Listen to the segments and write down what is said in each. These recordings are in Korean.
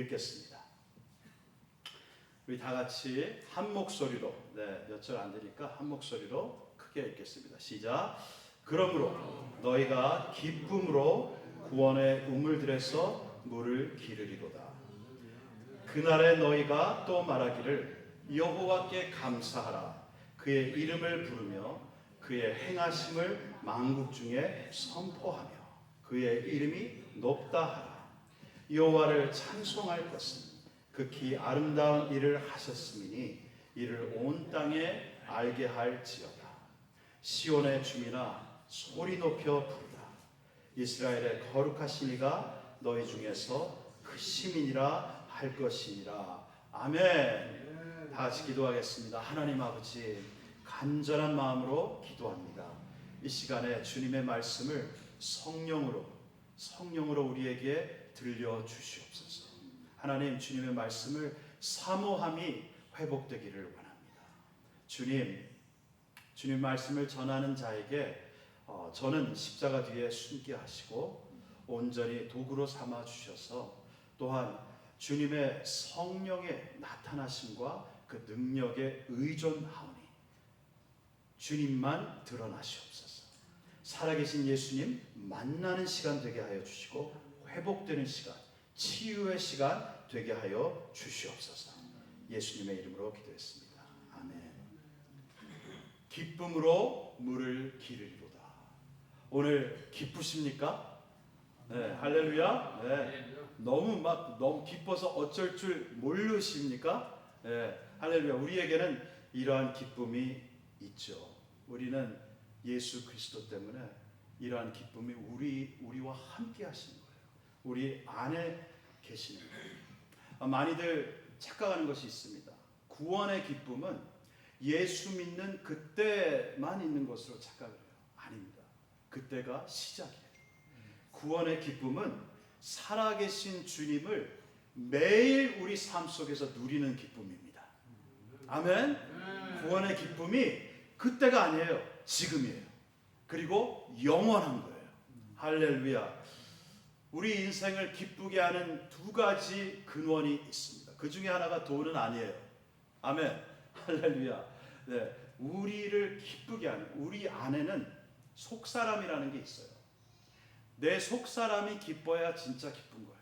읽겠습니다. 우리 다 같이 한 목소리로, 몇 절 안 되니까 한 목소리로 크게 읽겠습니다. 시작. 그러므로 너희가 기쁨으로 구원의 우물들에서 물을 기르리로다. 그날에 너희가 또 말하기를 여호와께 감사하라. 그의 이름을 부르며 그의 행하심을 만국 중에 선포하며 그의 이름이 높다 하라. 여호와를 찬송할 것은 극히 아름다운 일을 하셨음이니 이를 온 땅에 알게 할지어다. 시온의 주민아 소리 높여 부르라. 이스라엘의 거룩하신 이가 너희 중에서 그 시민이라 할 것이니라. 아멘. 다 같이 기도하겠습니다. 하나님 아버지, 간절한 마음으로 기도합니다. 이 시간에 주님의 말씀을 성령으로 우리에게 들려주시옵소서. 하나님, 주님의 말씀을 사모함이 회복되기를 원합니다. 주님 말씀을 전하는 자에게 저는 십자가 뒤에 숨게 하시고 온전히 도구로 삼아 주셔서 또한 주님의 성령의 나타나심과 그 능력에 의존하오니 주님만 드러나시옵소서. 살아계신 예수님 만나는 시간 되게 하여 주시고 회복되는 시간, 치유의 시간 되게 하여 주시옵소서. 예수님의 이름으로 기도했습니다. 아멘. 기쁨으로 물을 기르리로다. 오늘 기쁘십니까? 네, 할렐루야. 네. 너무 기뻐서 어쩔 줄 모르십니까? 네, 할렐루야. 우리에게는 이러한 기쁨이 있죠. 우리는 예수 그리스도 때문에 이러한 기쁨이 우리와 함께 하시는 거예요. 우리 안에 계시는 거예요. 많이들 착각하는 것이 있습니다. 구원의 기쁨은 예수 믿는 그때만 있는 것으로 착각을 해요. 아닙니다. 그때가 시작이에요. 구원의 기쁨은 살아계신 주님을 매일 우리 삶 속에서 누리는 기쁨입니다. 아멘. 구원의 기쁨이 그때가 아니에요. 지금이에요. 그리고 영원한 거예요. 할렐루야. 우리 인생을 기쁘게 하는 두 가지 근원이 있습니다. 그 중에 하나가 돈은 아니에요. 아멘. 할렐루야. 네, 우리를 기쁘게 하는, 우리 안에는 속사람이라는 게 있어요. 내 속사람이 기뻐야 진짜 기쁜 거예요.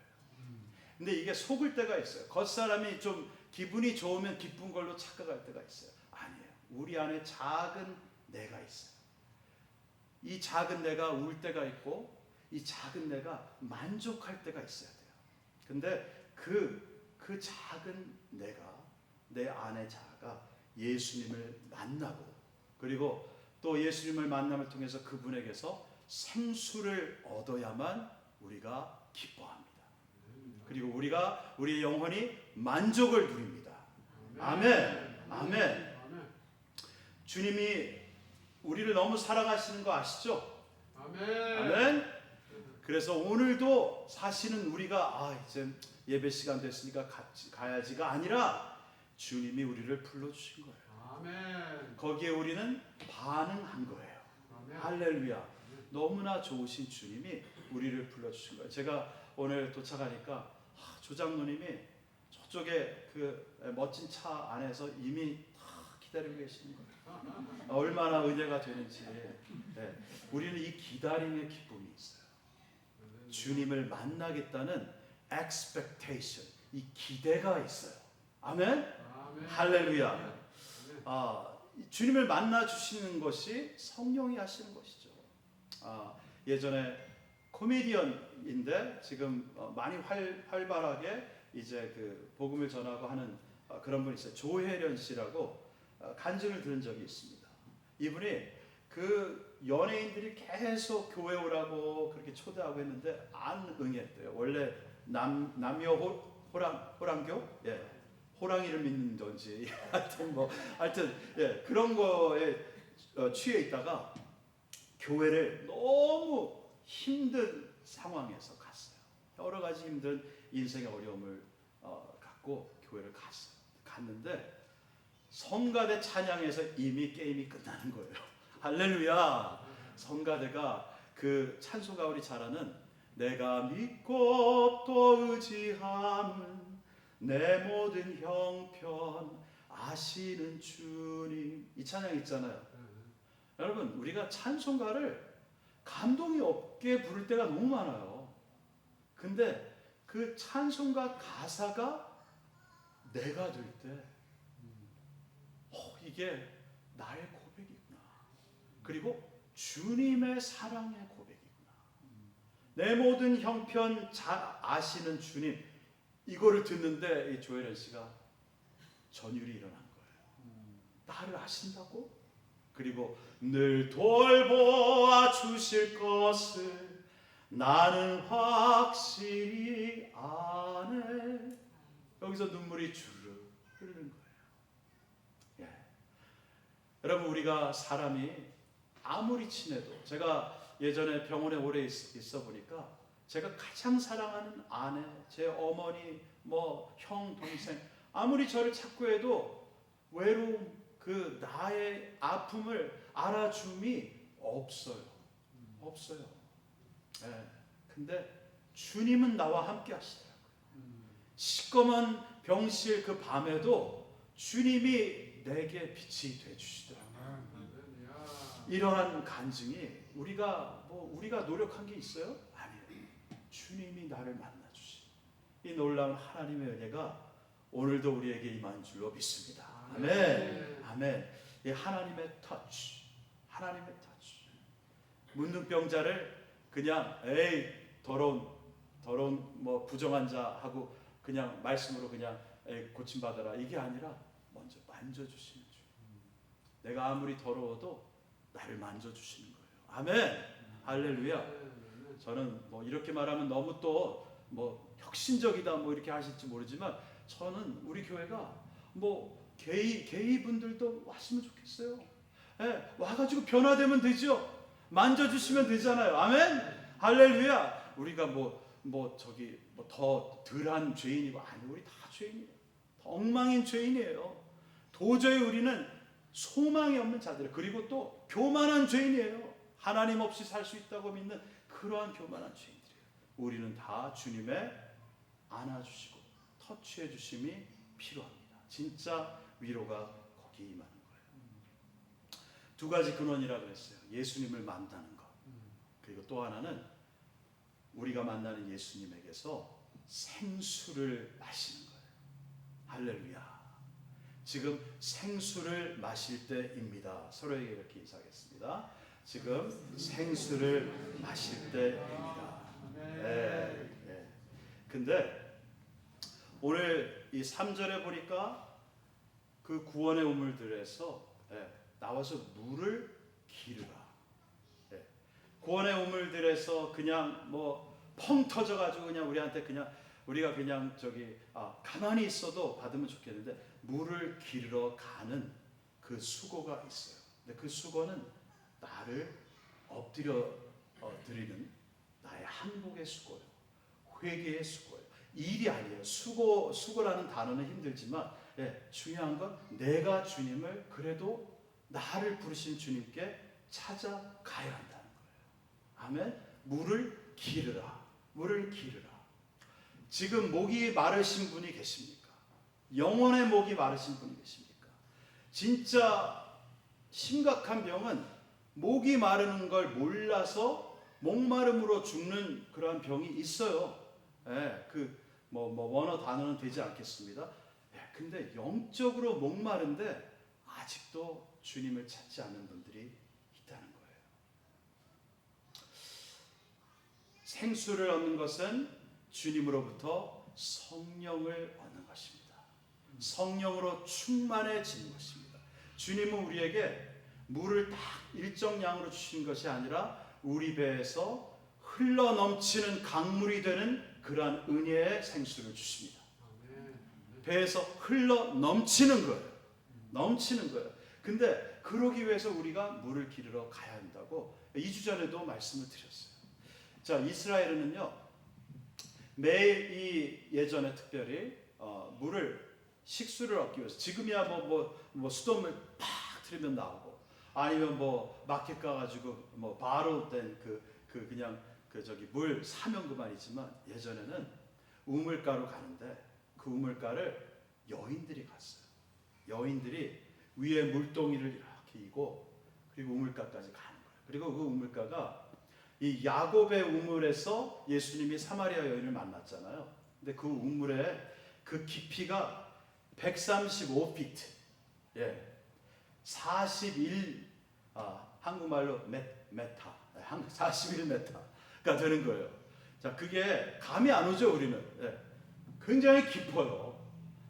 근데 이게 속을 때가 있어요. 겉사람이 좀 기분이 좋으면 기쁜 걸로 착각할 때가 있어요. 아니에요. 우리 안에 작은 내가 있어요. 이 작은 내가 울 때가 있고 이 작은 내가 만족할 때가 있어야 돼요. 근데 그 작은 내가, 내 안의 자아가 예수님을 만나고 그리고 또 예수님을 만남을 통해서 그분에게서 생수를 얻어야만 우리가 기뻐합니다. 그리고 우리의 영혼이 만족을 누립니다. 아멘. 아멘. 주님이 우리를 너무 사랑하시는 거 아시죠? 아멘. 그래서 오늘도 사실은 우리가 이제 예배 시간 됐으니까 가야지가 아니라 주님이 우리를 불러주신 거예요. 아멘. 거기에 우리는 반응한 거예요. 아멘. 할렐루야. 너무나 좋으신 주님이 우리를 불러주신 거예요. 제가 오늘 도착하니까 조장로님이 저쪽에 그 멋진 차 안에서 이미 기다리고 계시는 거예요. 얼마나 은혜가 되는지. 네. 우리는 이 기다림의 기쁨이 있어요. 주님을 만나겠다는 expectation, 이 기대가 있어요. 아멘? 아멘. 할렐루야. 주님을 만나 주시는 것이 성령이 하시는 것이죠. 예전에 코미디언인데 지금 많이 활발하게 이제 그 복음을 전하고 하는 그런 분이 있어요. 조혜련 씨라고 간증을 들은 적이 있습니다. 이분이 그 연예인들이 계속 교회 오라고 그렇게 초대하고 했는데 안 응했대요. 원래 남녀 호랑교? 예. 호랑이를 믿는 건지 하여튼 그런 거에 취해 있다가 교회를 너무 힘든 상황에서 갔어요. 여러 가지 힘든 인생의 어려움을 갖고 교회를 갔는데 성가대 찬양에서 이미 게임이 끝나는 거예요. 할렐루야. 성가대가 그 찬송가 우리 잘 아는 내가 믿고 또 의지함은 내 모든 형편 아시는 주님. 이 찬양 있잖아요. 여러분, 우리가 찬송가를 감동이 없게 부를 때가 너무 많아요. 근데 그 찬송가 가사가 내가 될 때, 이게 나의 고백이구나. 그리고 주님의 사랑의 고백이구나. 내 모든 형편 잘 아시는 주님. 이거를 듣는데 이 조혜련 씨가 전율이 일어난 거예요. 나를 아신다고? 그리고 늘 돌보아 주실 것을 나는 확실히 아네. 여기서 눈물이 주르르 흐르는 거예요. 예. 여러분, 우리가 사람이 아무리 친해도, 제가 예전에 병원에 오래 있어 보니까 제가 가장 사랑하는 아내, 제 어머니, 형, 동생, 아무리 저를 찾고 해도 외로움, 그 나의 아픔을 알아줌이 없어요. 없어요. 예. 근데 주님은 나와 함께 하시더라고요. 시꺼먼 병실 그 밤에도 주님이 내게 빛이 되주시더라고요. 이러한 간증이 우리가 노력한 게 있어요? 아니에요. 주님이 나를 만나 주신 이 놀라운 하나님의 은혜가 오늘도 우리에게 임한 줄로 믿습니다. 아멘. 아멘. 이 하나님의 터치, 하나님의 터치. 문둥병자를 그냥 더러운 부정한 자하고 그냥 말씀으로 그냥 고침 받아라, 이게 아니라 먼저 만져주시는 주. 내가 아무리 더러워도 나를 만져주시는 거예요. 아멘. 할렐루야. 저는 이렇게 말하면 너무 또 혁신적이다 이렇게 하실지 모르지만, 저는 우리 교회가 게이 분들도 왔으면 좋겠어요. 예, 와가지고 변화되면 되죠. 만져주시면 되잖아요. 아멘. 할렐루야. 우리가 더 덜한 죄인이고, 아니, 우리 다 죄인이에요. 더 엉망인 죄인이에요. 도저히 우리는 소망이 없는 자들, 그리고 또 교만한 죄인이에요. 하나님 없이 살 수 있다고 믿는 그러한 교만한 죄인들이에요. 우리는 다 주님의 안아주시고 터치해 주심이 필요합니다. 진짜 위로가 거기 임하는 거예요. 두 가지 근원이라고 그랬어요. 예수님을 만나는 것, 그리고 또 하나는 우리가 만나는 예수님에게서 생수를 마시는 거예요. 할렐루야. 지금 생수를 마실 때입니다. 서로에게 이렇게 인사하겠습니다. 지금 생수를 마실 때입니다. 네. 근데 오늘 이 3절에 보니까 그 구원의 우물들에서 나와서 물을 기르라. 구원의 우물들에서 그냥 펑 터져가지고 그냥 우리한테 우리가 가만히 있어도 받으면 좋겠는데, 물을 기르러 가는 그 수고가 있어요. 근데 그 수고는 나를 엎드려 드리는 나의 한복의 수고예요. 회개의 수고예요. 일이 아니에요. 수고라는 단어는 힘들지만, 중요한 건 내가 주님을, 그래도 나를 부르신 주님께 찾아가야 한다는 거예요. 아멘. 물을 기르라. 물을 기르라. 지금 목이 마르신 분이 계십니까? 영혼의 목이 마르신 분이 계십니까? 진짜 심각한 병은 목이 마르는 걸 몰라서 목마름으로 죽는 그러한 병이 있어요. 원어 단어는 되지 않겠습니다. 근데 영적으로 목마른데 아직도 주님을 찾지 않는 분들이 있다는 거예요. 생수를 얻는 것은 주님으로부터 성령을 얻는 것입니다. 성령으로 충만해지는 것입니다. 주님은 우리에게 물을 딱 일정량으로 주시는 것이 아니라 우리 배에서 흘러넘치는 강물이 되는 그러한 은혜의 생수를 주십니다. 배에서 흘러넘치는 거예요. 넘치는 거예요. 근데 그러기 위해서 우리가 물을 기르러 가야 한다고 2주 전에도 말씀을 드렸어요. 자, 이스라엘은요, 매일 예전에 특별히 식수를 얻기 위해서, 지금이야 수돗물 팍 틀면 나오고, 아니면 마켓 가가지고 바로 된 물 사면 그만이지만, 예전에는 우물가로 가는데 그 그 우물가를 여인들이 갔어요. 여인들이 위에 물동이를 이렇게 이고 그리고 우물가까지 가는 거예요. 그리고 그 우물가가 이 야곱의 우물에서 예수님이 사마리아 여인을 만났잖아요. 근데 그 우물의 그 깊이가 135피트, 41, 한국말로 메타, 41m가 되는 거예요. 자, 그게 감이 안 오죠, 우리는. 굉장히 깊어요.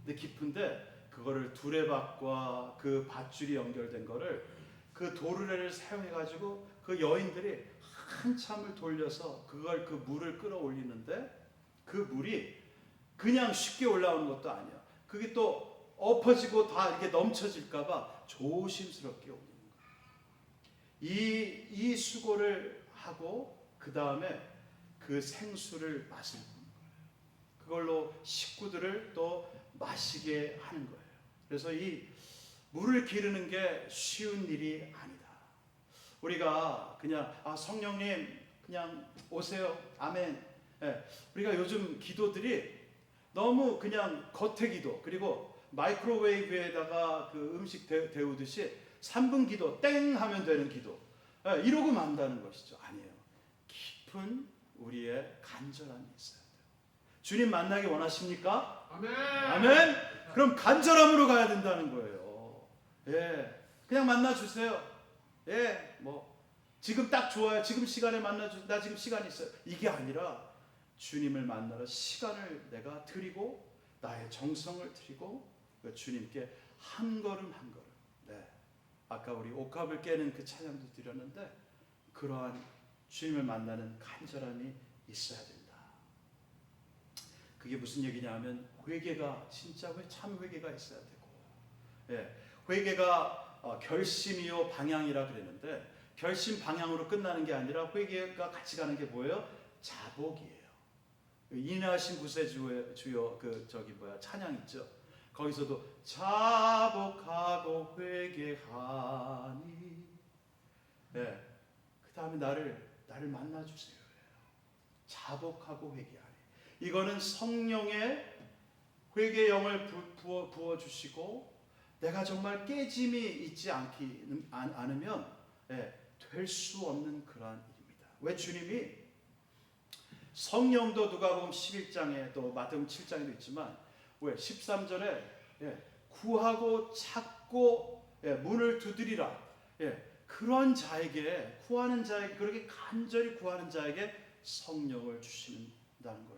근데 깊은데 그거를 두레박과 그 밧줄이 연결된 거를 그 도르래를 사용해 가지고 그 여인들이 한참을 돌려서 그걸 그 물을 끌어올리는데 그 물이 그냥 쉽게 올라오는 것도 아니야. 그게 또 엎어지고 다 이렇게 넘쳐질까봐 조심스럽게 올리는 거예요. 이 수고를 하고 그 다음에 그 생수를 마시는 거예요. 그걸로 식구들을 또 마시게 하는 거예요. 그래서 이 물을 기르는 게 쉬운 일이 아니다. 우리가 그냥 성령님 그냥 오세요. 아멘. 우리가 요즘 기도들이 너무 그냥 겉의 기도, 그리고 마이크로웨이브에다가 그 음식 데우듯이 3분 기도 땡 하면 되는 기도, 이러고 만다는 것이죠. 아니에요. 깊은 우리의 간절함이 있어야 돼요. 주님 만나기 원하십니까? 아멘. 아멘. 그럼 간절함으로 가야 된다는 거예요. 그냥 만나 주세요. 뭐 지금 딱 좋아요. 지금 시간에 만나 주. 나 지금 시간 있어요. 이게 아니라 주님을 만나러 시간을 내가 드리고 나의 정성을 드리고 주님께 한 걸음 한 걸음. 아까 우리 옥합을 깨는 그 찬양도 드렸는데 그러한 주님을 만나는 간절함이 있어야 된다. 그게 무슨 얘기냐면 회개가 진짜 참 회개가 있어야 되고, 회개가 결심이요 방향이라 그랬는데 결심 방향으로 끝나는 게 아니라 회개가 같이 가는 게 뭐예요? 자복이에요. 인하신 구세주여 그 찬양 있죠. 거기서도 자복하고 회개하니, 그 다음에 나를 만나 주세요. 자복하고 회개하니. 이거는 성령의 회개영을 부어 주시고 내가 정말 깨짐이 있지 않으면 될 수 없는 그러한 일입니다. 왜 주님이 성령도 누가복음 11장에 또 마태복음 7장에도 있지만 왜 13절에 구하고 찾고 문을 두드리라, 그런 자에게 구하는 자에게, 그렇게 간절히 구하는 자에게 성령을 주신다는 거예요.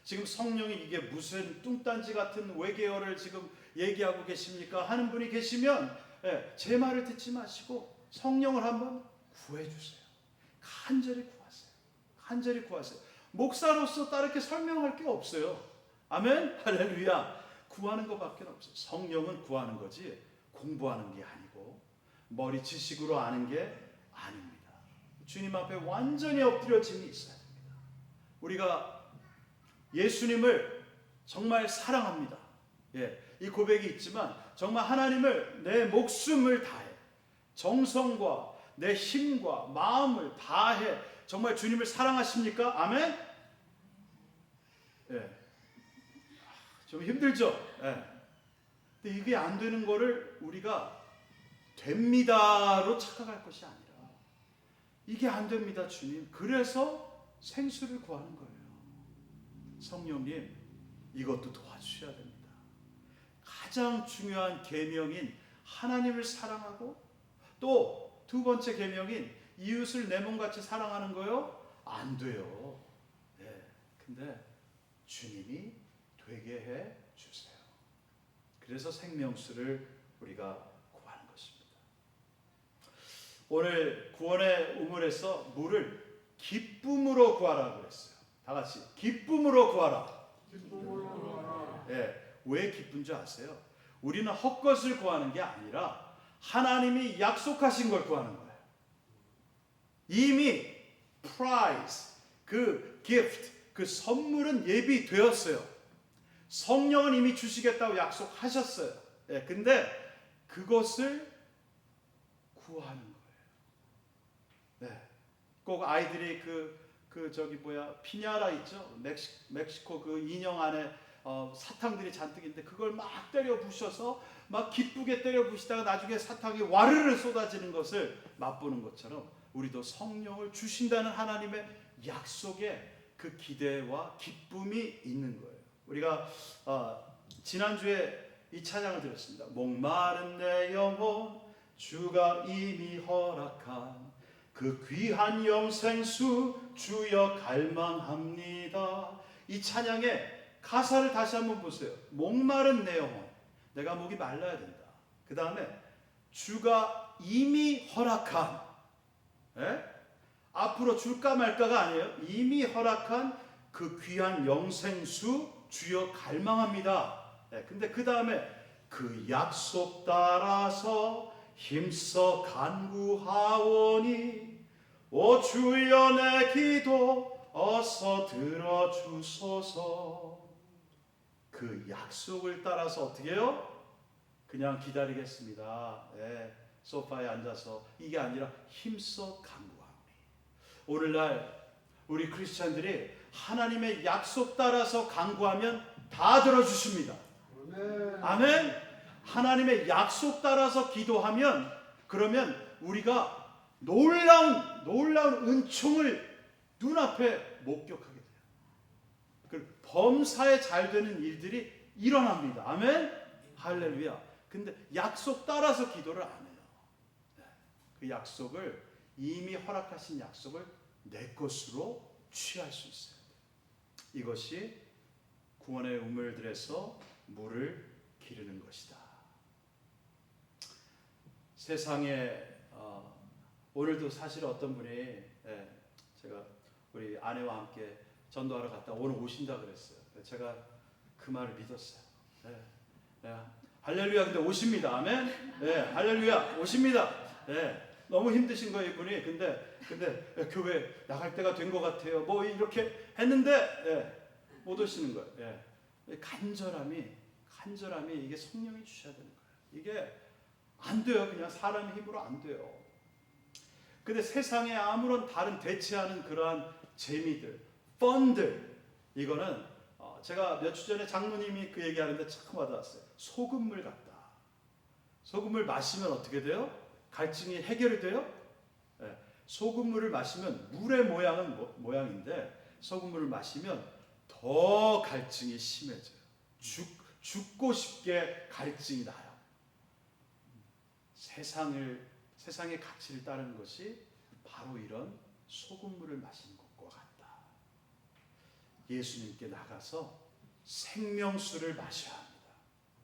지금 성령이 이게 무슨 뚱딴지 같은 외계어를 지금 얘기하고 계십니까? 하는 분이 계시면 제 말을 듣지 마시고 성령을 한번 구해주세요. 간절히 구하세요. 간절히 구하세요. 목사로서 다르게 설명할 게 없어요. 아멘? 할렐루야. 구하는 것밖에 없어요. 성령은 구하는 거지 공부하는 게 아니고 머리 지식으로 아는 게 아닙니다. 주님 앞에 완전히 엎드려짐이 있어야 됩니다. 우리가 예수님을 정말 사랑합니다. 이 고백이 있지만 정말 하나님을 내 목숨을 다해 정성과 내 힘과 마음을 다해 정말 주님을 사랑하십니까? 아멘? 좀 힘들죠? 근데 이게 안 되는 거를 우리가 됩니다로 착각할 것이 아니라 이게 안 됩니다, 주님. 그래서 생수를 구하는 거예요. 성령님, 이것도 도와주셔야 됩니다. 가장 중요한 계명인 하나님을 사랑하고 또 두 번째 계명인 이웃을 내 몸같이 사랑하는 거요? 안 돼요. 근데 주님이 되게 해 주세요. 그래서 생명수를 우리가 구하는 것입니다. 오늘 구원의 우물에서 물을 기쁨으로 구하라고 그랬어요. 다 같이 기쁨으로 구하라. 왜 기쁜 줄 아세요? 우리는 헛것을 구하는 게 아니라 하나님이 약속하신 걸 구하는 거예요. 이미 prize, 그 gift, 그 선물은 예비되었어요. 성령은 이미 주시겠다고 약속하셨어요. 근데 그것을 구하는 거예요. 꼭 아이들이 피냐라 있죠? 멕시코 그 인형 안에 사탕들이 잔뜩인데 그걸 막 때려 부셔서 막 기쁘게 때려 부시다가 나중에 사탕이 와르르 쏟아지는 것을 맛보는 것처럼 우리도 성령을 주신다는 하나님의 약속에 그 기대와 기쁨이 있는 거예요. 우리가 지난주에 이 찬양을 들었습니다. 목마른 내 영혼 주가 이미 허락한 그 귀한 영생수 주여 갈망합니다. 이 찬양의 가사를 다시 한번 보세요. 목마른 내 영혼, 내가 목이 말라야 된다. 그 다음에 주가 이미 허락한, 앞으로 줄까 말까가 아니에요. 이미 허락한 그 귀한 영생수 주여 갈망합니다. 근데 그 다음에 그 약속 따라서 힘써 간구하오니 오 주여 내 기도 어서 들어주소서. 그 약속을 따라서 어떻게 해요? 그냥 기다리겠습니다. 소파에 앉아서 이게 아니라 힘써 간구하오니. 오늘날 우리 크리스찬들이 하나님의 약속 따라서 간구하면 다 들어주십니다. 아멘. 하나님의 약속 따라서 기도하면 그러면 우리가 놀라운 은총을 눈앞에 목격하게 돼요. 그 범사에 잘 되는 일들이 일어납니다. 아멘. 할렐루야. 근데 약속 따라서 기도를 안 해요. 그 약속을 이미 허락하신 약속을 내 것으로 취할 수 있어요. 이것이 구원의 우물들에서 물을 기르는 것이다. 세상에 오늘도 사실 어떤 분이 제가 우리 아내와 함께 전도하러 갔다 오늘 오신다 그랬어요. 제가 그 말을 믿었어요. 할렐루야. 근데 오십니다. 아멘. 할렐루야. 오십니다. 너무 힘드신 거예요, 이분이. 근데 교회 나갈 때가 된 것 같아요. 뭐 이렇게 했는데 못 오시는 거예요. 간절함이 이게 성령이 주셔야 되는 거예요. 이게 안 돼요. 그냥 사람의 힘으로 안 돼요. 근데 세상에 아무런 다른 대체하는 그러한 재미들, 펀들, 이거는 제가 몇 주 전에 장로님이 그 얘기하는데 참 와닿았어요. 소금물 같다. 소금물 마시면 어떻게 돼요? 갈증이 해결이 돼요? 소금물을 마시면 물의 모양은 모양인데 소금물을 마시면 더 갈증이 심해져요. 죽고 싶게 갈증이 나요. 세상의 가치를 따르는 것이 바로 이런 소금물을 마시는 것과 같다. 예수님께 나가서 생명수를 마셔야 합니다.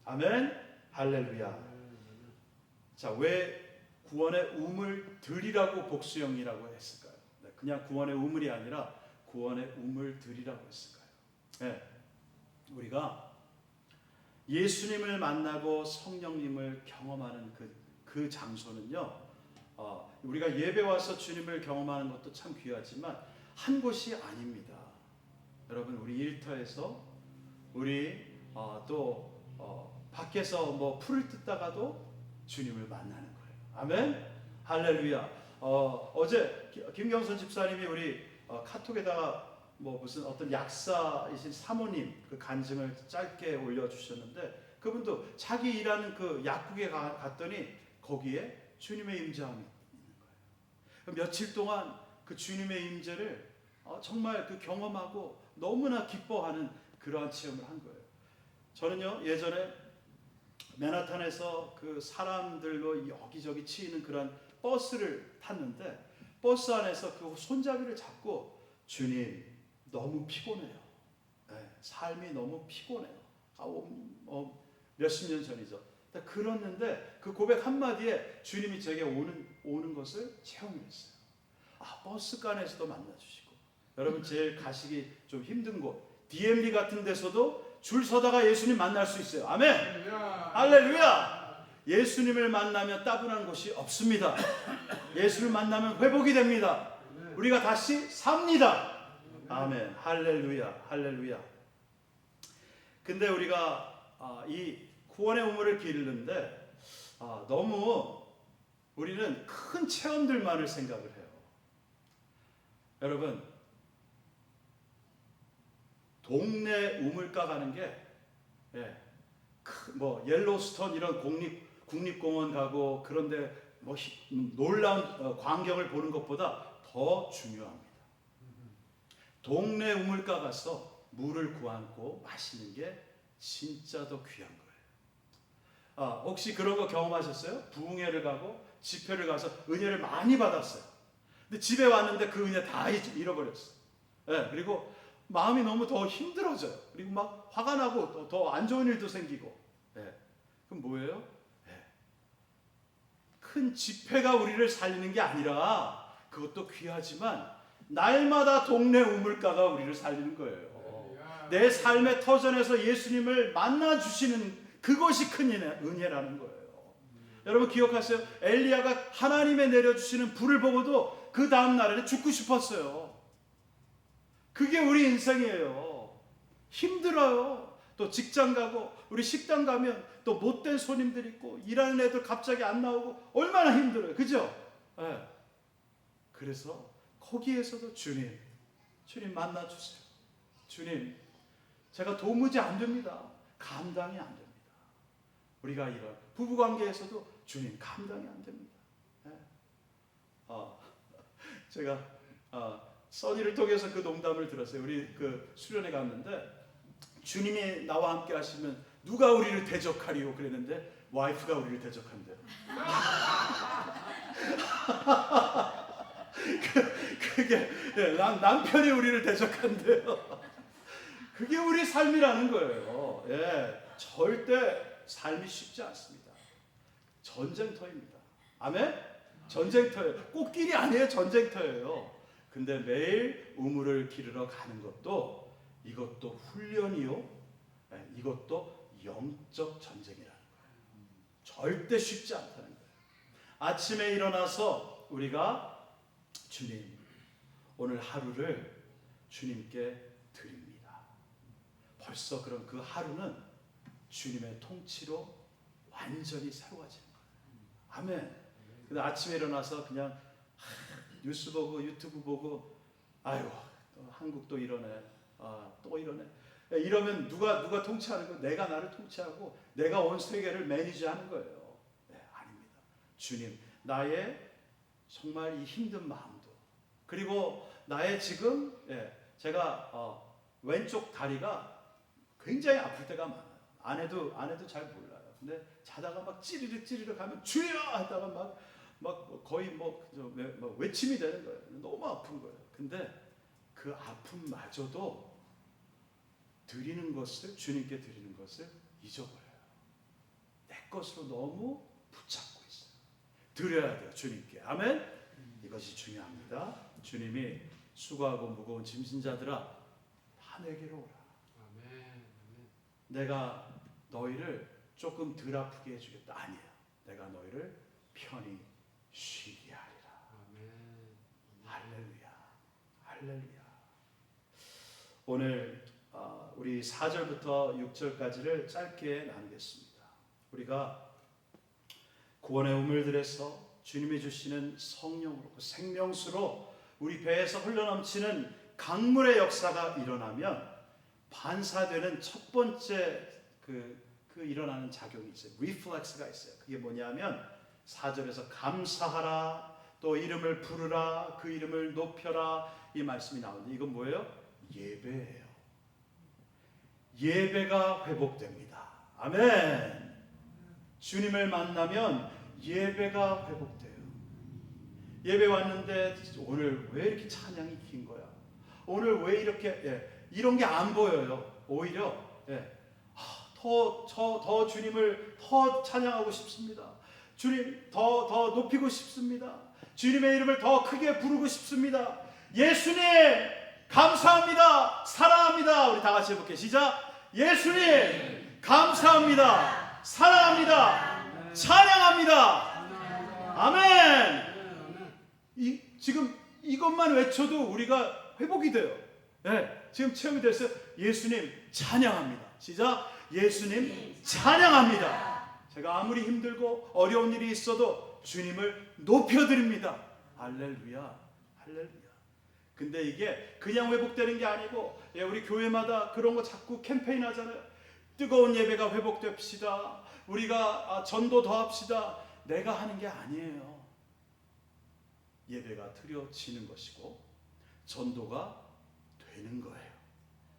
아멘. 할렐루야. 자, 왜 구원의 우물들이라고 복수형이라고 했을까요? 그냥 구원의 우물이 아니라 구원의 우물들이라고 했을까요? 우리가 예수님을 만나고 성령님을 경험하는 그 장소는요, 우리가 예배 와서 주님을 경험하는 것도 참 귀하지만 한 곳이 아닙니다. 여러분, 우리 일터에서 우리 또 밖에서 뭐 풀을 뜯다가도 주님을 만나는 거예요. 아멘. 할렐루야. 어제 김경선 집사님이 우리 카톡에다가 뭐 무슨 어떤 약사이신 사모님 그 간증을 짧게 올려주셨는데, 그분도 자기 일하는 그 약국에 갔더니 거기에 주님의 임재함이 있는 거예요. 며칠 동안 그 주님의 임재를 정말 그 경험하고 너무나 기뻐하는 그러한 체험을 한 거예요. 저는요, 예전에 맨하탄에서 그 사람들로 여기저기 치이는 그런 버스를 탔는데 버스 안에서 그 손잡이를 잡고 주님 너무 피곤해요. 삶이 너무 피곤해요. 몇십 년 전이죠. 그랬는데 그 고백 한마디에 주님이 제게 오는 것을 체험했어요. 버스간에서도 만나주시고, 여러분 제일 가시기 좀 힘든 곳 DMV 같은 데서도 줄 서다가 예수님 만날 수 있어요. 아멘. 할렐루야. 예수님을 만나면 따분한 곳이 없습니다. 예수를 만나면 회복이 됩니다. 우리가 다시 삽니다. 아멘. 할렐루야. 할렐루야. 근데 우리가 이 구원의 우물을 기르는데 너무 우리는 큰 체험들만을 생각을 해요. 여러분, 동네 우물가 가는 게 예, 뭐 옐로스톤 이런 국립공원 가고 그런데 뭐 놀라운 광경을 보는 것보다 더 중요합니다. 동네 우물가 가서 물을 구안고 마시는 게 진짜 더 귀한 거예요. 혹시 그런 거 경험하셨어요? 부흥회를 가고 집회를 가서 은혜를 많이 받았어요. 근데 집에 왔는데 그 은혜 다 잃어버렸어요. 예, 그리고 마음이 너무 더 힘들어져요. 그리고 막 화가 나고 더 안 좋은 일도 생기고. 예, 그럼 뭐예요? 예, 큰 집회가 우리를 살리는 게 아니라 그것도 귀하지만 날마다 동네 우물가가 우리를 살리는 거예요. 내 삶의 터전에서 예수님을 만나주시는 그것이 큰 은혜라는 거예요. 여러분 기억하세요? 엘리야가 하나님의 내려주시는 불을 보고도 그 다음 날에는 죽고 싶었어요. 그게 우리 인생이에요. 힘들어요. 또 직장 가고 우리 식당 가면 또 못된 손님들 있고 일하는 애들 갑자기 안 나오고 얼마나 힘들어요. 그죠? 네. 그래서 거기에서도 주님 만나주세요. 주님, 제가 도무지 안 됩니다. 감당이 안 됩니다. 우리가 이런 부부관계에서도 주님 감당이 안 됩니다. 네. 제가 써니를 통해서 그 농담을 들었어요. 우리 그 수련회 갔는데 주님이 나와 함께 하시면 누가 우리를 대적하리요 그랬는데 와이프가 우리를 대적한대요. 그게 남편이 우리를 대적한대요. 그게 우리 삶이라는 거예요. 예, 절대 삶이 쉽지 않습니다. 전쟁터입니다. 아멘? 전쟁터예요. 꽃길이 아니에요. 전쟁터예요. 근데 매일 우물을 기르러 가는 것도 이것도 훈련이요. 예, 이것도 영적 전쟁이라는 거예요. 절대 쉽지 않다는 거예요. 아침에 일어나서 우리가 주님, 오늘 하루를 주님께 드립니다. 벌써 그럼 그 하루는 주님의 통치로 완전히 새로워지는 거예요. 아멘. 근데 아침에 일어나서 그냥 뉴스 보고 유튜브 보고 아이고 또 한국도 이러네. 또 이러네. 이러면 누가 통치하는 거? 내가 나를 통치하고 내가 온 세계를 매니지하는 거예요. 네, 아닙니다. 주님, 나의 정말 이 힘든 마음도 그리고 나의 지금 제가 왼쪽 다리가 굉장히 아플 때가 많아요. 아내도 잘 몰라요. 근데 자다가 막 찌르륵 하면 주여 하다가 막 거의 외침이 되는 거예요. 너무 아픈 거예요. 근데 그 아픔마저도 주님께 드리는 것을 잊어버려요. 내 것으로 너무 붙잡고 있어요. 드려야 돼요, 주님께. 아멘? 이것이 중요합니다. 주님이 수고하고 무거운 짐진 자들아 다 내게로 오라. 아멘. 내가 너희를 조금 덜 아프게 해주겠다. 아니에요. 내가 너희를 편히 쉬게 하리라. 아멘. 할렐루야. 할렐루야. 오늘 우리 4절부터 6절까지를 짧게 나누겠습니다. 우리가 구원의 우물들에서 주님이 주시는 성령으로 그 생명수로 우리 배에서 흘러넘치는 강물의 역사가 일어나면 반사되는 첫 번째 그 일어나는 작용이 있어요. 리플렉스가 있어요. 그게 뭐냐면 4절에서 감사하라, 또 이름을 부르라, 그 이름을 높여라 이 말씀이 나오는데 이건 뭐예요? 예배예요. 예배가 회복됩니다. 아멘. 주님을 만나면 예배가 회복돼요. 예배 왔는데 오늘 왜 이렇게 찬양이 긴 거야? 오늘 왜 이렇게 이런 게 안 보여요. 오히려 더 주님을 더 찬양하고 싶습니다. 주님 더 높이고 싶습니다. 주님의 이름을 더 크게 부르고 싶습니다. 예수님 감사합니다. 사랑합니다. 우리 다 같이 해볼게요. 시작. 예수님 감사합니다. 사랑합니다. 찬양합니다. 아멘. 지금 이것만 외쳐도 우리가 회복이 돼요. 지금 체험이 됐어요. 예수님 찬양합니다. 시작. 예수님 찬양합니다. 제가 아무리 힘들고 어려운 일이 있어도 주님을 높여드립니다. 할렐루야. 할렐루야. 근데 이게 그냥 회복되는 게 아니고 우리 교회마다 그런 거 자꾸 캠페인 하잖아요. 뜨거운 예배가 회복됩시다. 우리가 전도 더 합시다. 내가 하는 게 아니에요. 예배가 드려지는 것이고 전도가 되는 거예요.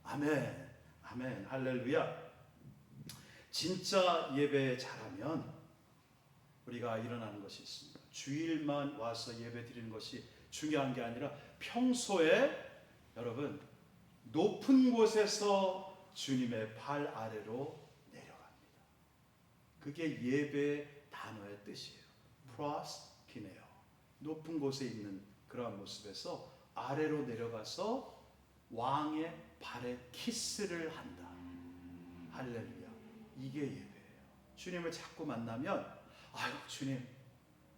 아멘, 아멘, 할렐루야. 진짜 예배 잘하면 우리가 일어나는 것이 있습니다. 주일만 와서 예배 드리는 것이 중요한 게 아니라 평소에 여러분 높은 곳에서 주님의 발 아래로 내려갑니다. 그게 예배 단어의 뜻이에요. 프로스키네요. 높은 곳에 있는 그러한 모습에서 아래로 내려가서 왕의 발에 키스를 한다. 할렐루야. 이게 예배예요. 주님을 자꾸 만나면 아유 주님,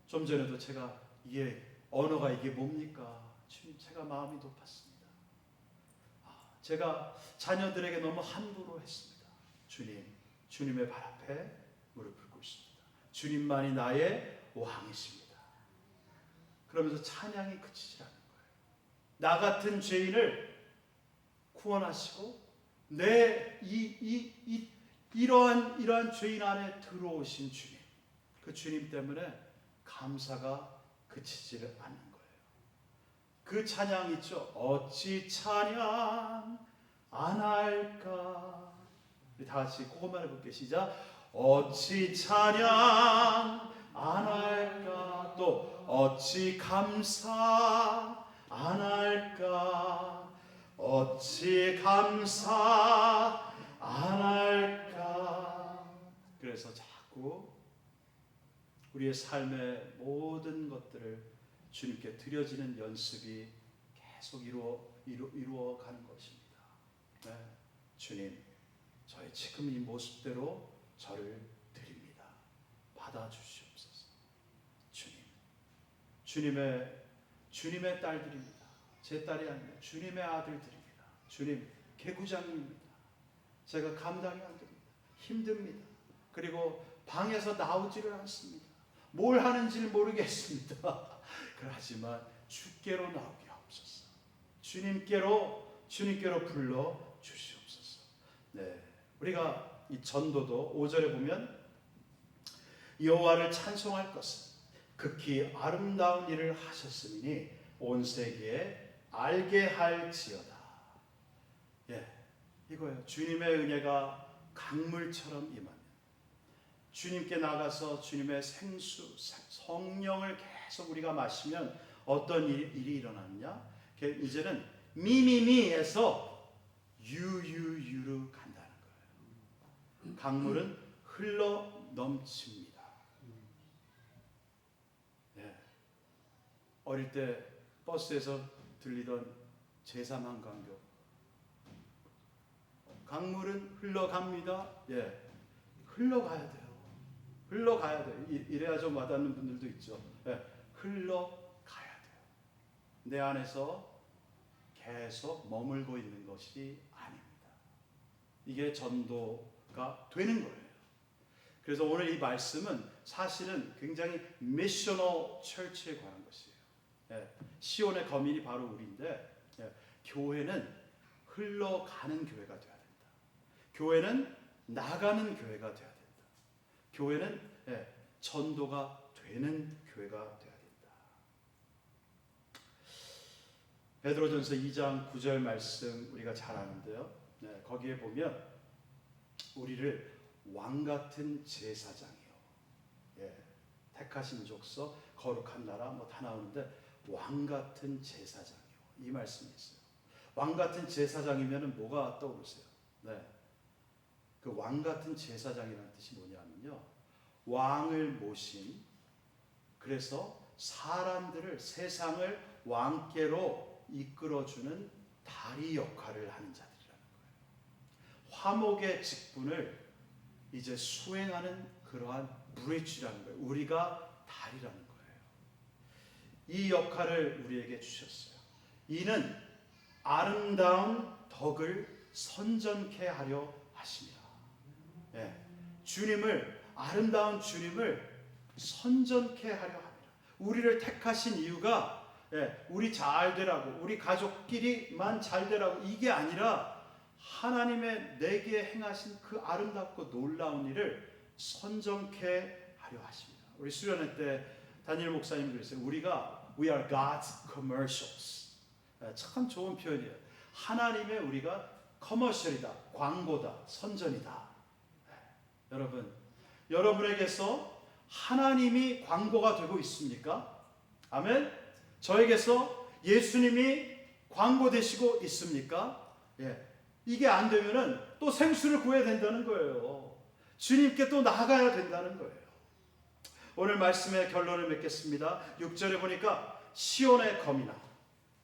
좀 전에도 제가 이게 언어가 이게 뭡니까? 주님, 제가 마음이 높았습니다. 제가 자녀들에게 너무 함부로 했습니다. 주님, 주님의 발 앞에 무릎을 꿇습니다. 주님만이 나의 왕이십니다. 그러면서 찬양이 그치지 않는 거예요. 나 같은 죄인을 구원하시고 내 이러한 죄인 안에 들어오신 주님, 그 주님 때문에 감사가 그치지를 않는 거예요. 그 찬양 있죠. 어찌 찬양 안 할까. 우리 다 같이 그것만 해볼게요. 시작. 어찌 찬양 안 할까. 또 어찌 감사 안 할까. 어찌 감사 안 할까. 그래서 자꾸 우리의 삶의 모든 것들을 주님께 드려지는 연습이 계속 이루어가는 것입니다. 네. 주님, 저의 지금 이 모습대로 저를 드립니다. 받아주시옵소서. 주님의 딸들입니다. 제 딸이 아니라 주님의 아들들입니다. 주님, 개구장입니다. 제가 감당이 안 됩니다. 힘듭니다. 그리고 방에서 나오지를 않습니다. 뭘 하는지를 모르겠습니다. 하지만 주께로 나오게 하옵소서. 주님께로 불러 주시옵소서. 네, 우리가 이 전도도 5절에 보면 여호와를 찬송할 것은 극히 아름다운 일을 하셨으니 온 세계에 알게 할지어다. 예, 이거예요. 주님의 은혜가 강물처럼 임하면 주님께 나가서 주님의 생수, 성령을 계속 우리가 마시면 어떤 일이 일어나느냐? 이제는 미미미에서 유유유로 간다는 거예요. 강물은 흘러 넘칩니다. 네. 어릴 때 버스에서 들리던 제3한강교. 강물은 흘러갑니다. 예, 흘러가야 돼요. 흘러가야 돼요. 이래야 좀 와닿는 분들도 있죠. 네, 흘러가야 돼요. 내 안에서 계속 머물고 있는 것이 아닙니다. 이게 전도가 되는 거예요. 그래서 오늘 이 말씀은 사실은 굉장히 미셔널 처치에 관한 것이에요. 네, 시온의 거민이 바로 우리인데, 네, 교회는 흘러가는 교회가 되어야 된다. 교회는 나가는 교회가 되어야 된다. 교회는 전도가 되는 교회가 되어야 된다. 베드로전서 2장 9절 말씀 우리가 잘 아는데요. 네, 거기에 보면 우리를 왕같은 제사장이요, 예, 택하신 족속, 거룩한 나라 뭐 다 나오는데 왕같은 제사장이요, 이 말씀이 있어요. 왕같은 제사장이면 뭐가 떠오르세요? 네, 그 왕같은 제사장이라는 뜻이 뭐냐면요, 왕을 모신, 그래서 사람들을, 세상을 왕께로 이끌어주는 다리 역할을 하는 자들이라는 거예요. 화목의 직분을 이제 수행하는 그러한 브릿지라는 거예요. 우리가 다리라는 거예요. 이 역할을 우리에게 주셨어요. 이는 아름다운 덕을 선전케 하려 하심이라. 예, 아름다운 주님을 선전케 하려 합니다. 우리를 택하신 이유가 우리 잘 되라고, 우리 가족끼리만 잘 되라고, 이게 아니라 하나님의 내게 행하신 그 아름답고 놀라운 일을 선정케 하려 하십니다. 우리 수련회 때 다니엘 목사님 그랬어요. We are God's commercials. 참 좋은 표현이에요. 하나님의 우리가 커머셜이다, 광고다, 선전이다. 여러분, 여러분에게서 하나님이 광고가 되고 있습니까? 아멘. 저에게서 예수님이 광고 되시고 있습니까? 예. 이게 안 되면은 또 생수를 구해야 된다는 거예요. 주님께 또 나아가야 된다는 거예요. 오늘 말씀의 결론을 맺겠습니다. 6절에 보니까 시온의 거민아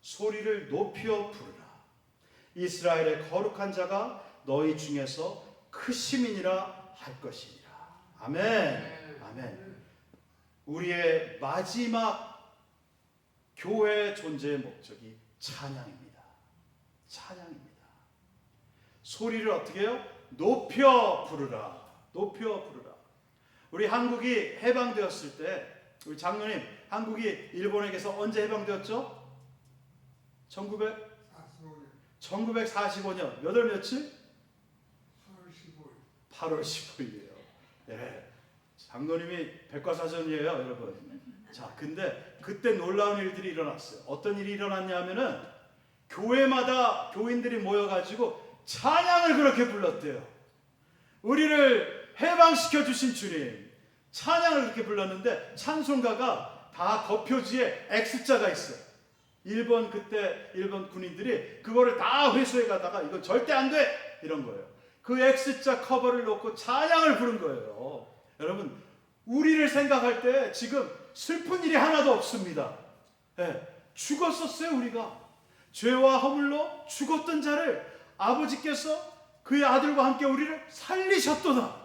소리를 높여 부르라. 이스라엘의 거룩한 자가 너희 중에서 크심이니라 할 것이니라. 아멘. 아멘. 우리의 마지막 교회의 존재의 목적이 찬양입니다. 찬양입니다. 소리를 어떻게 해요? 높여 부르라. 높여 부르라. 우리 한국이 해방되었을 때, 우리 장로님, 한국이 일본에게서 언제 해방되었죠? 1945년. 몇 월 며칠? 8월 15일이에요. 예. 장로님이 백과사전이에요, 여러분. 자, 근데 그때 놀라운 일들이 일어났어요. 어떤 일이 일어났냐면은 교회마다 교인들이 모여가지고 찬양을 그렇게 불렀대요. 우리를 해방시켜 주신 주님, 찬양을 그렇게 불렀는데 찬송가가 다 겉표지에 X자가 있어요. 그때 일본 군인들이 그거를 다 회수해 가다가 이거 절대 안 돼! 이런 거예요. 그 X자 커버를 놓고 찬양을 부른 거예요. 여러분, 우리를 생각할 때 지금 슬픈 일이 하나도 없습니다. 네, 죽었었어요. 우리가 죄와 허물로 죽었던 자를 아버지께서 그의 아들과 함께 우리를 살리셨도다.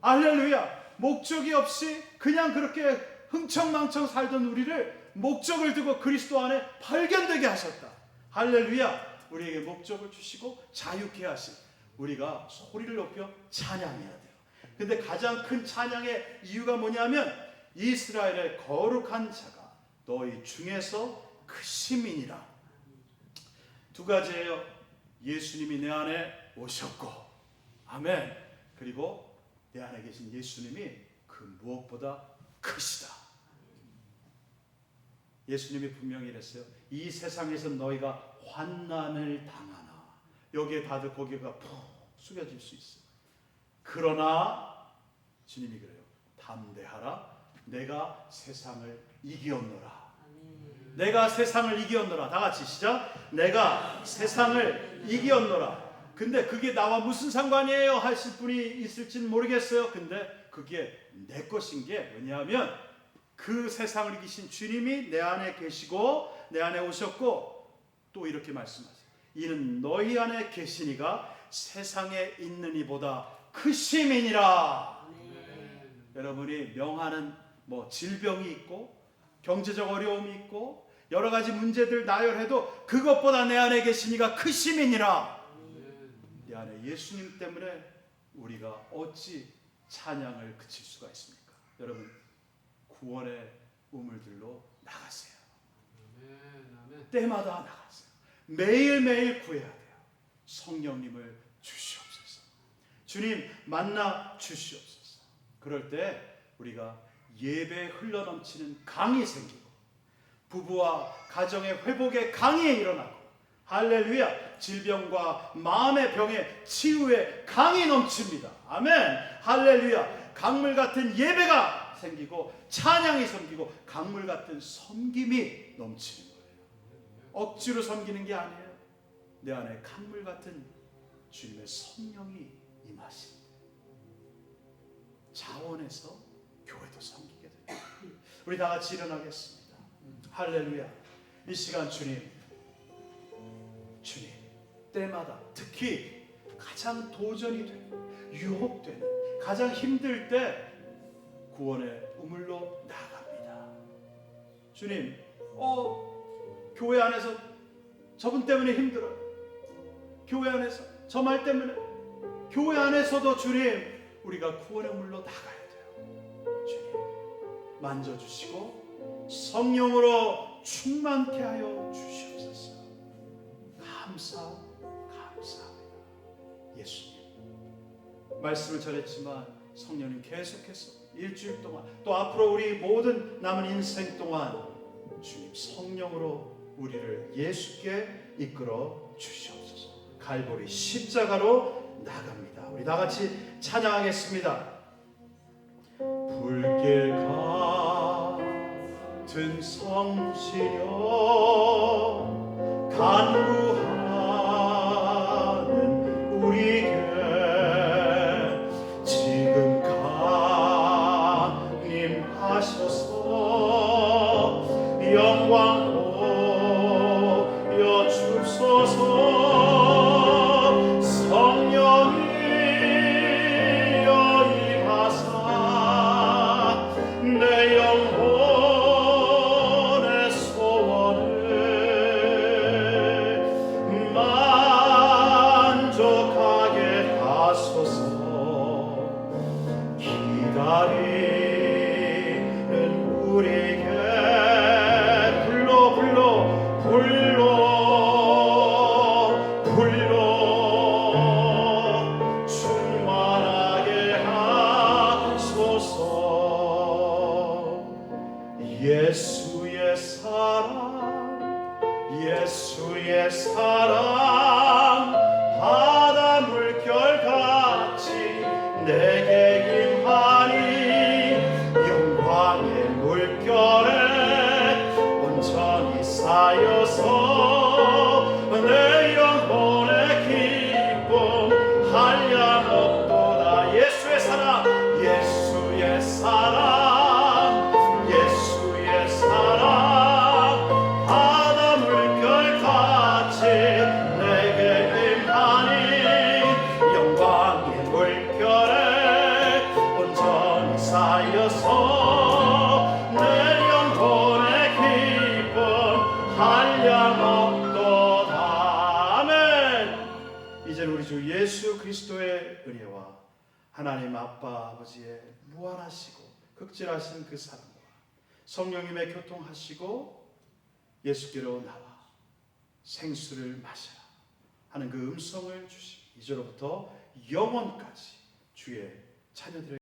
할렐루야. 목적이 없이 그냥 그렇게 흥청망청 살던 우리를 목적을 두고 그리스도 안에 발견되게 하셨다. 할렐루야. 우리에게 목적을 주시고 자유케 하신, 우리가 소리를 높여 찬양해야 돼요. 근데 가장 큰 찬양의 이유가 뭐냐면 이스라엘의 거룩한 자가 너희 중에서 크심이니라. 두 가지예요. 예수님이 내 안에 오셨고, 아멘. 그리고 내 안에 계신 예수님이 그 무엇보다 크시다. 예수님이 분명히 이랬어요. 이 세상에서 너희가 환난을 당하나. 여기에 다들 고개가 푹 숙여질 수 있어요. 그러나 주님이 그래요. 담대하라. 내가 세상을 이기었노라. 내가 세상을 이기었노라. 다 같이 시작. 내가 세상을 이기었노라. 근데 그게 나와 무슨 상관이에요 하실 분이 있을지는 모르겠어요. 근데 그게 내 것인 게 왜냐하면 그 세상을 이기신 주님이 내 안에 계시고 내 안에 오셨고, 또 이렇게 말씀하세요. 이는 너희 안에 계시니가 세상에 있는 이보다 크심이니라. 여러분이 명하는 질병이 있고 경제적 어려움이 있고 여러 가지 문제들 나열해도 그것보다 내 안에 계시니가 크심이니라. 내 안에 예수님 때문에 우리가 어찌 찬양을 그칠 수가 있습니까? 여러분, 구원의 우물들로 나가세요. 때마다 나가세요. 매일매일 구해야 돼요. 성령님을 주시옵소서. 주님 만나 주시옵소서. 그럴 때 우리가 예배에 흘러넘치는 강이 생기고 부부와 가정의 회복의 강이 일어나고, 할렐루야, 질병과 마음의 병의 치유의 강이 넘칩니다. 아멘. 할렐루야. 강물 같은 예배가 생기고 찬양이 섬기고 강물 같은 섬김이 넘치는 거예요. 억지로 섬기는 게 아니에요. 내 안에 강물 같은 주님의 성령이 임하십니다. 자원해서 교회도 섬기게 됩니다. 우리 다 같이 일어나겠습니다. 할렐루야. 이 시간 주님 때마다 특히 가장 도전이 되고 유혹되는, 가장 힘들 때 구원의 우물로 나갑니다. 주님, 교회 안에서 저분 때문에 힘들어요. 교회 안에서 저 말 때문에, 교회 안에서도 주님 우리가 구원의 우물로 나가야 돼요. 주님 만져주시고 성령으로 충만케 하여 주시옵소서. 감사합니다. 예수님. 말씀을 전했지만 성령님 계속해서 일주일 동안 또 앞으로 우리 모든 남은 인생 동안 주님 성령으로 우리를 예수께 이끌어 주시옵소서. 갈보리 십자가로 나갑니다. 우리 다 같이 찬양하겠습니다. 불길 같은 성시령 간구하는 우리에게 지금 강림하셔서 영광 보여주소서. 성령이 여임하사 내 영혼의 소원을 만족하게 하소서. 기다리는 우리에게 불러 충만하게 하소서. 예수의 사랑 바다 물결같이 내게 임하니 영광의 물결에 온전히 쌓여서 내 영혼의 기쁨 한량없도다. 예수의 사랑 바다 물결같이 내게 임하니 영광의 물결에 온전히 쌓여서 내 영혼의 기쁨 한량없도다. 아멘. 이제 우리 주 예수 그리스도의 은혜와 하나님 아빠 아버지의 무한하시고 극진하신 그 사랑과 성령님의 교통하시고 예수께로 나와 생수를 마시라 하는 그 음성을 주시고 이제로부터 영원까지 주의 자녀들에게